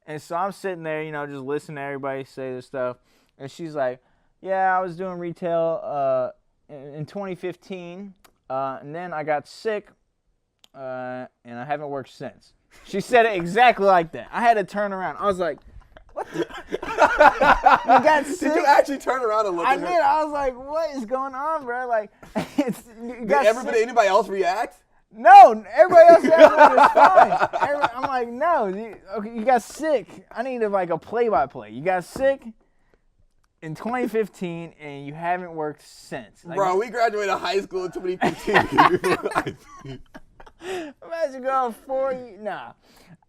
And so I'm sitting there, just listening to everybody say this stuff. And she's like, yeah, I was doing retail in 2015. And then I got sick, and I haven't worked since. She said it exactly like that. I had to turn around. I was like, what the? You got sick? Did you actually turn around and look at her? I did. I was like, what is going on, bro? Like, Did anybody else react? No, everybody else after it's fine. I'm like, no, you got sick. I need a play-by-play. You got sick in 2015, and you haven't worked since. Like, bro, we graduated high school in 2015. Imagine going 4 years. Nah.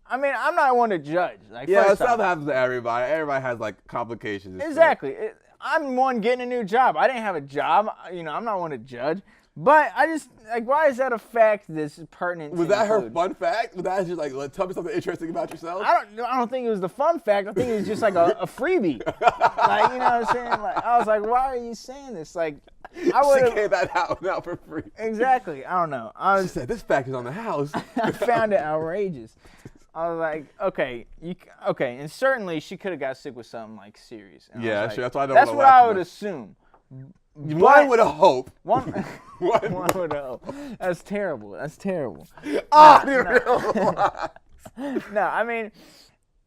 I mean, I'm not one to judge. Like, yeah, stuff happens to everybody. Everybody has like complications. Exactly. I'm one getting a new job. I didn't have a job. I'm not one to judge. But I just, why is that a fact that's pertinent Was to that include? her fun fact? Was that just tell me something interesting about yourself? I don't think it was the fun fact. I think it was just like a freebie. Like, you know what I'm saying? Like, I was like, why are you saying this? Like, I would She gave that out for free. Exactly. I don't know. She said, this fact is on the house. I found it outrageous. I was like, okay, and certainly she could have got sick with something like serious. And yeah, like, sure. That's why I don't. That's what I would assume. One would have hope. One would have hope. That's terrible. No, I mean,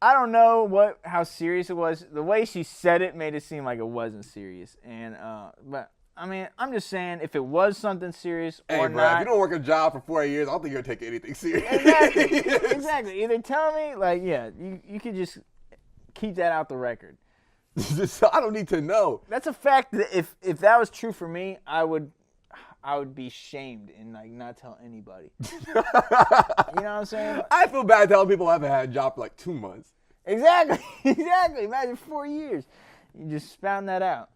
I don't know how serious it was. The way she said it made it seem like it wasn't serious, and but. I mean, I'm just saying, if it was something serious or bro, not. If you don't work a job for 4 years, I don't think you're going to take anything serious. Exactly. Either tell me, you could just keep that out the record. I don't need to know. That's a fact that if that was true for me, I would be shamed and not tell anybody. You know what I'm saying? I feel bad telling people I haven't had a job for like 2 months. Exactly. Imagine 4 years. You just spound that out.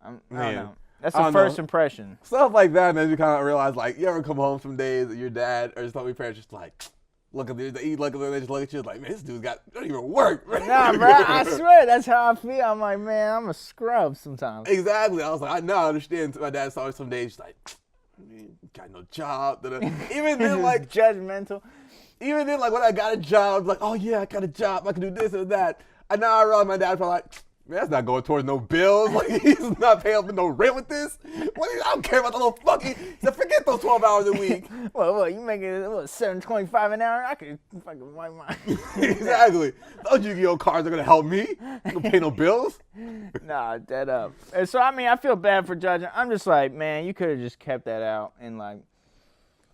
I don't know. That's the first impression. Stuff like that, man, you kind of realize, you ever come home some days and your dad or some of your parents just look at them, they eat, look at them, they just look at you like, man, this dude's don't even work. Nah, bro, I swear, that's how I feel. I'm like, man, I'm a scrub sometimes. Exactly. I was like, I understand. My dad saw me some days, man, got no job. Even then, judgmental. Even then, when I got a job, oh yeah, I got a job, I can do this and that. And now I realize my dad's probably man, that's not going towards no bills. He's not paying for no rent with this. I don't care about the little fucking. So forget those 12 hours a week. Well, you making $7.25 an hour? I could fucking wipe mine. Exactly. Those Yu-Gi-Oh cards are gonna help me. I don't pay no bills. Nah, dead up. And so I mean, I feel bad for judging. I'm just like, man, you could have just kept that out and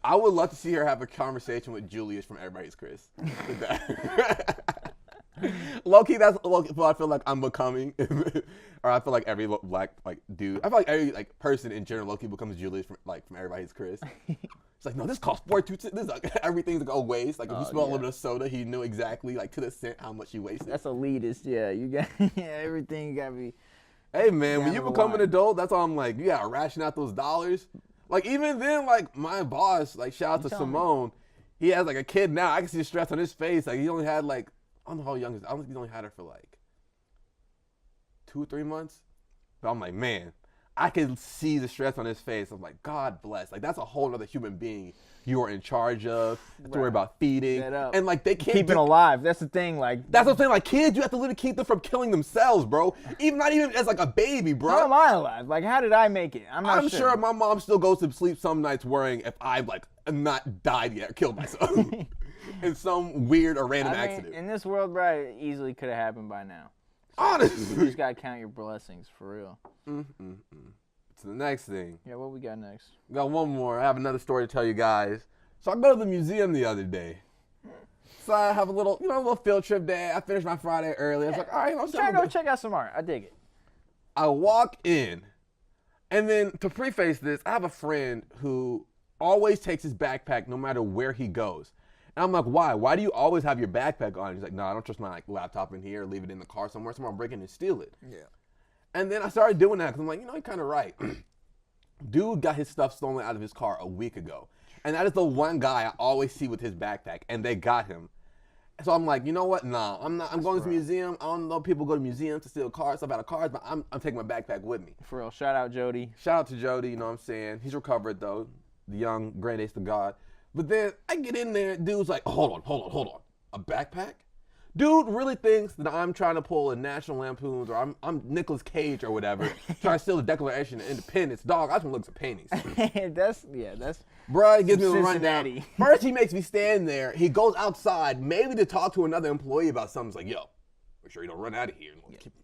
I would love to see her have a conversation with Julius from Everybody's Chris. With that. Low-key, that's what I feel like I'm becoming. Or I feel like every black dude, I feel like every person in general low-key becomes Julius from Everybody's Chris. It's like, no, this costs $42. This everything's a waste. If you smell a little bit of soda, he knew exactly to the cent how much you wasted. That's elitist. Yeah, you got everything gotta be. Hey man, when you become an adult, that's all I'm like. You gotta ration out those dollars. Even then, my boss, shout out to Simone, he has a kid now. I can see the stress on his face. He only had I don't know how young he is. I don't think he's only had her for 2 or 3 months. But I'm like, man, I can see the stress on his face. I'm like, God bless. That's a whole other human being you are in charge of. You have to worry about feeding. And they can't keeping alive. That's the thing. That's what I'm saying. Kids, you have to literally keep them from killing themselves, bro. Not even as a baby, bro. How am I alive? How did I make it? I'm sure my mom still goes to sleep some nights worrying if I've not died yet or killed myself. In some weird or random accident. In this world, bro, it easily could have happened by now. Honestly. You just got to count your blessings, for real. So the next thing. Yeah, what we got next? We got one more. I have another story to tell you guys. So I go to the museum the other day. So I have a little field trip day. I finished my Friday early. I was like, all right, I'm trying to go check out some art. I dig it. I walk in. And then to preface this, I have a friend who always takes his backpack no matter where he goes. And I'm like, why? Why do you always have your backpack on? He's like, no, I don't trust my laptop in here. Leave it in the car somewhere. Someone will break in and steal it. Yeah. And then I started doing that because I'm like, you're kind of right. Dude got his stuff stolen out of his car a week ago. And that is the one guy I always see with his backpack. And they got him. So I'm like, you know what? Nah, I'm going to the museum. I don't know people go to museums to steal cars, stuff out of cars, but I'm taking my backpack with me. For real. Shout out Jody. Shout out to Jody, you know what I'm saying? He's recovered though. The young great ace to God. But then I get in there, dude's like, hold on. A backpack? Dude really thinks that I'm trying to pull a National Lampoon's or I'm Nicolas Cage or whatever, trying to steal the Declaration of Independence. Dog, I just want to look at paintings. that's Bruh, he gives me a Cincinnati. rundown. First, he makes me stand there. He goes outside, maybe to talk to another employee about something. He's like, yo, make sure you don't run out of here.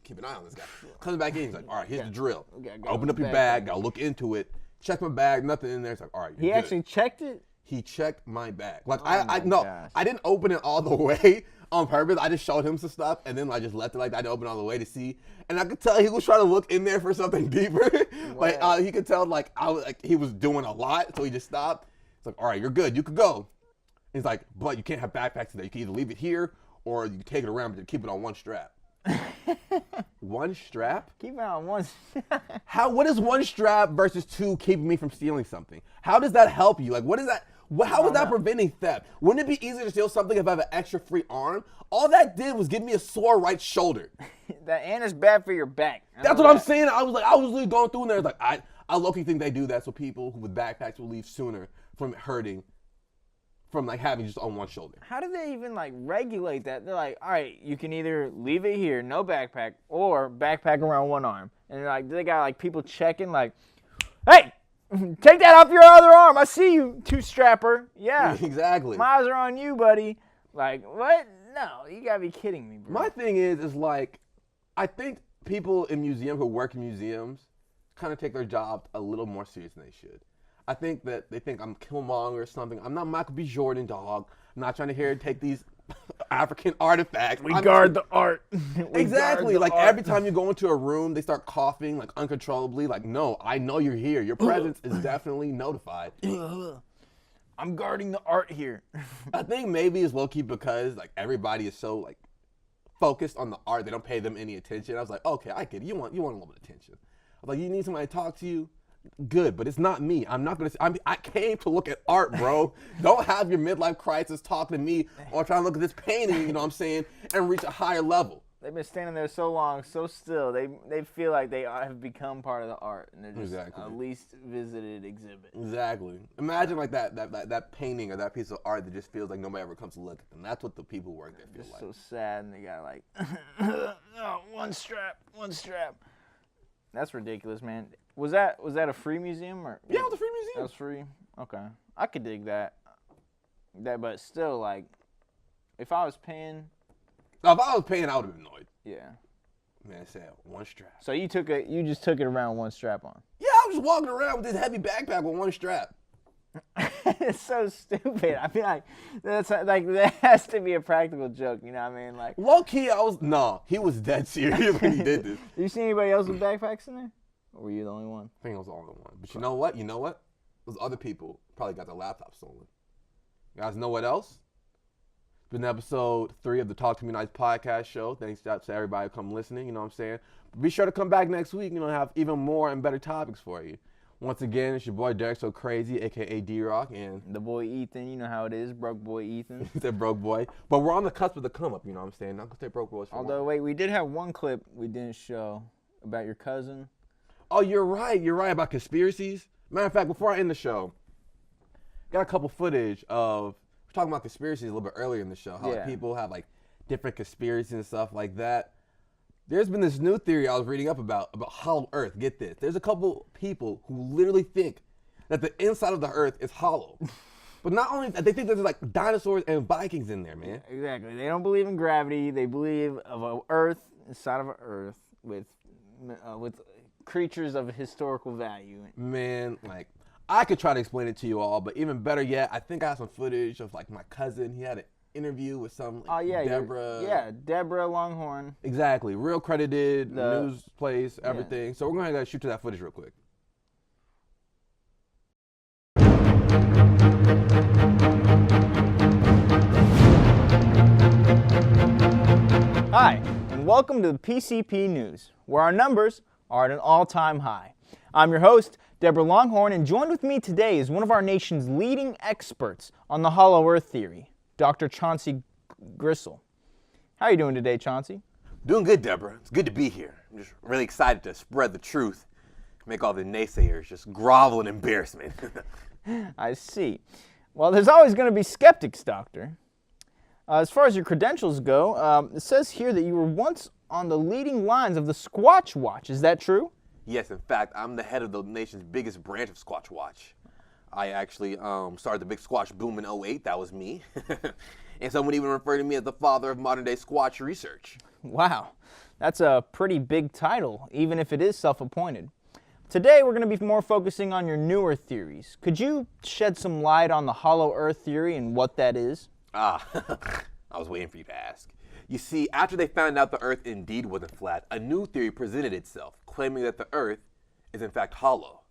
Keep an eye on this guy. Comes back in, he's like, all right, here's the drill. Open up your bag, gotta look into it. Check my bag, nothing in there. It's like, all right, he actually checked it? he checked my bag. Like, gosh. I didn't open it all the way on purpose. I just showed him some stuff, and then I just left it like that. I didn't open it all the way to see. And I could tell he was trying to look in there for something deeper. Like, he could tell, like, he was doing a lot, so he just stopped. It's like, all right, you're good. You could go. He's like, but you can't have backpacks today. You can either leave it here, or you can take it around, but you keep it on one strap. One strap? Keep it on one strap. What is one strap versus two keeping me from stealing something? How does that help you? Like, what is that? How is that preventing theft? Wouldn't it be easier to steal something if I have an extra free arm? All that did was give me a sore right shoulder. And it's bad for your back. That's what I'm saying. I was literally going through and there. Like, I low-key think they do that so people with backpacks will leave sooner from hurting, from like having just on one shoulder. How do they even like regulate that? They're like, all right, you can either leave it here, no backpack, or backpack around one arm. And they're like, they got like people checking like, hey, take that off your other arm. I see you, two-strapper. Yeah. Exactly. My eyes are on you, buddy. Like, what? No, you gotta be kidding me, bro. My thing is like, I think people in museums who work in museums kind of take their job a little more serious than they should. I think that they think I'm Killmonger or something. I'm not Michael B. Jordan, dog. I'm not trying to hear take these African artifacts. We guard the art. Exactly. Like every time you go into a room, they start coughing like uncontrollably. Like, no, I know you're here. Your presence is definitely notified. I'm guarding the art here. I think maybe it's low-key because like everybody is so like focused on the art, they don't pay them any attention. I was like, okay, I get it. You want a little bit of attention. I was like, you need somebody to talk to you. Good, but it's not me. I'm not gonna. I came to look at art, bro. Don't have your midlife crisis talking to me or trying to look at this painting. You know what I'm saying, and reach a higher level. They've been standing there so long, so still. They feel like they have become part of the art, and they're just a least visited exhibit. Exactly. Imagine like that painting or that piece of art that just feels like nobody ever comes to look at them. That's what the people who work there feel like. So sad, and they got like, oh, one strap. That's ridiculous, man. Was that a free museum or? Yeah, it was a free museum. That was free. Okay, I could dig that. But still, like, if I was paying. Now, if I was paying, I would have been annoyed. Yeah. Man, I said one strap. So you just took it around one strap on. Yeah, I was walking around with this heavy backpack with one strap. It's so stupid. I feel like that has to be a practical joke. You know what I mean? Like low key, he was dead serious when he did this. You see anybody else with backpacks in there? Or were you the only one? I think I was the only one. But you know what? Those other people probably got their laptops stolen. You guys know what else? It's been episode 3 of the Talk to Me Nice podcast show. Thanks to everybody who come listening. You know what I'm saying? But be sure to come back next week. Have even more and better topics for you. Once again, it's your boy Derek So Crazy, a.k.a. D-Rock, and the boy Ethan. You know how it is, broke boy Ethan. He said broke boy. But we're on the cusp of the come up, you know what I'm saying? Not going to say broke boys for Although, wait, we did have one clip we didn't show about your cousin. Oh, you're right about conspiracies. Matter of fact, before I end the show, got a couple footage of, we're talking about conspiracies a little bit earlier in the show, how like, people have like different conspiracies and stuff like that. There's been this new theory I was reading up about hollow earth. Get this. There's a couple people who literally think that the inside of the earth is hollow. But not only that, they think there's like dinosaurs and Vikings in there, man. Exactly. They don't believe in gravity. They believe of an earth inside of an earth with creatures of historical value. Man, like, I could try to explain it to you all, but even better yet, I think I have some footage of like my cousin. He had an interview with some Deborah. Deborah Longhorn. Exactly. Real credited, news place, everything. Yeah. So we're going to shoot to that footage real quick. Hi, and welcome to the PCP News, where our numbers are at an all-time high. I'm your host, Deborah Longhorn, and joined with me today is one of our nation's leading experts on the hollow earth theory, Dr. Chauncey Grissle. How are you doing today, Chauncey? Doing good, Deborah. It's good to be here. I'm just really excited to spread the truth, make all the naysayers just grovel in embarrassment. I see. Well, there's always going to be skeptics, Doctor. As far as your credentials go, it says here that you were once on the leading lines of the Squatch Watch. Is that true? Yes, in fact, I'm the head of the nation's biggest branch of Squatch Watch. I actually started the big Squatch boom in 2008. That was me. And someone even referred to me as the father of modern-day Squatch research. Wow. That's a pretty big title, even if it is self-appointed. Today, we're going to be more focusing on your newer theories. Could you shed some light on the hollow earth theory and what that is? I was waiting for you to ask. You see, after they found out the earth indeed wasn't flat, a new theory presented itself, claiming that the earth is in fact hollow.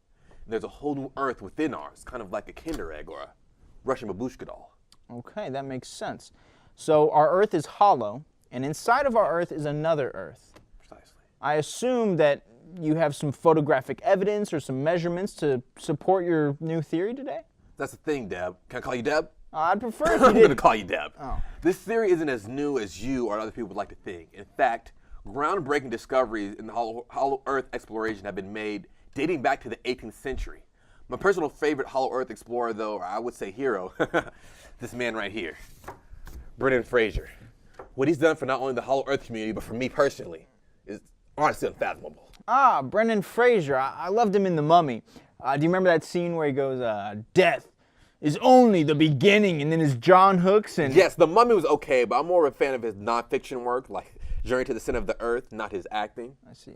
And there's a whole new earth within ours, kind of like a Kinder Egg or a Russian babushka doll. Okay, that makes sense. So our earth is hollow, and inside of our earth is another earth. Precisely. I assume that you have some photographic evidence or some measurements to support your new theory today? That's the thing, Deb. Can I call you Deb? I'd prefer if you I'm going to did. call you Deb. Oh. This theory isn't as new as you or other people would like to think. In fact, groundbreaking discoveries in the hollow earth exploration have been made dating back to the 18th century. My personal favorite hollow earth explorer, though, or I would say hero, this man right here, Brendan Fraser. What he's done for not only the hollow earth community, but for me personally, is honestly unfathomable. Brendan Fraser. I loved him in The Mummy. Do you remember that scene where he goes, death is only the beginning, and then his John hooks and... Yes, The Mummy was okay, but I'm more of a fan of his nonfiction work, like Journey to the Center of the Earth, not his acting. I see.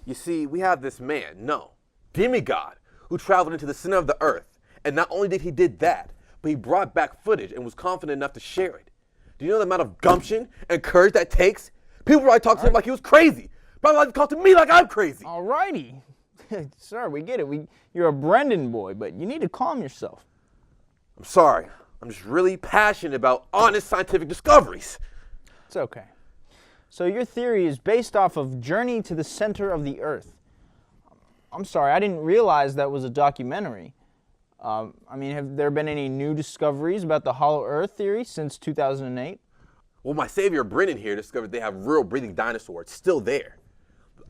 You see, we have this man, no, demigod, who traveled into the center of the earth. And not only did he did that, but he brought back footage and was confident enough to share it. Do you know the amount of gumption and courage that takes? People probably talk to him like he was crazy. Probably like to talk to me like I'm crazy. Alrighty. Sir, we get it. You're a Brendan boy, but you need to calm yourself. I'm sorry. I'm just really passionate about honest scientific discoveries. It's okay. So your theory is based off of Journey to the Center of the Earth. I'm sorry, I didn't realize that was a documentary. Have there been any new discoveries about the hollow earth theory since 2008? Well, my savior Brendan here discovered they have real breathing dinosaurs still there.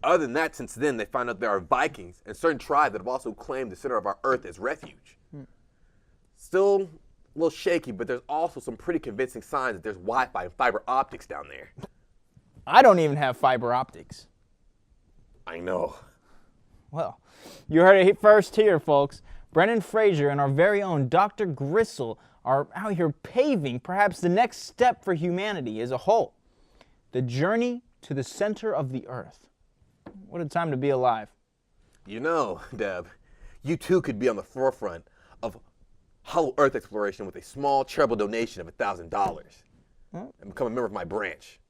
Other than that, since then, they found out there are Vikings and certain tribes that have also claimed the center of our earth as refuge. Still a little shaky, but there's also some pretty convincing signs that there's Wi-Fi and fiber optics down there. I don't even have fiber optics. I know. Well, you heard it first here, folks. Brendan Fraser and our very own Dr. Grissle are out here paving perhaps the next step for humanity as a whole. The journey to the center of the earth. What a time to be alive. You know, Deb, you too could be on the forefront of hollow earth exploration with a small charitable donation of $1,000 and become a member of my branch.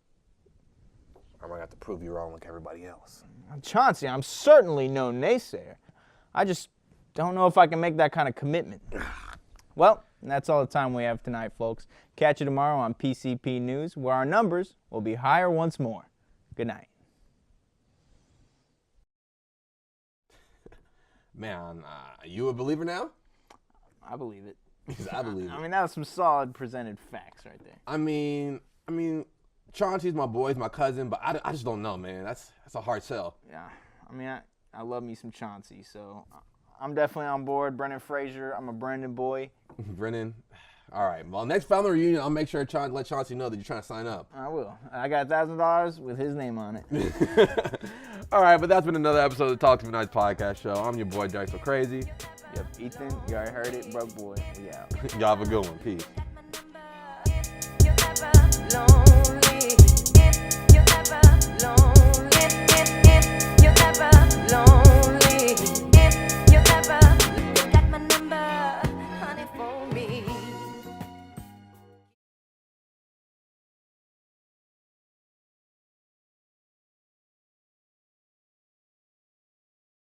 Or am I going to have to prove you wrong like everybody else? Chauncey, I'm certainly no naysayer. I just don't know if I can make that kind of commitment. Well, that's all the time we have tonight, folks. Catch you tomorrow on PCP News, where our numbers will be higher once more. Good night. Man, are you a believer now? I believe it. I believe it. I mean, that was some solid presented facts right there. I mean, Chauncey's my boy, he's my cousin, but I just don't know, man. That's a hard sell. Yeah, I love me some Chauncey, so I'm definitely on board. Brendan Fraser, I'm a Brendan boy. Brendan, all right. Well, next family reunion, I'll make sure to let Chauncey know that you're trying to sign up. I will. I got $1,000 with his name on it. All right, but that's been another episode of the Talk to Me Nice podcast show. I'm your boy, Jack So Crazy. Yep, Ethan, you already heard it, broke boy. We out. Y'all have a good one. Peace. Lonely, if you're ever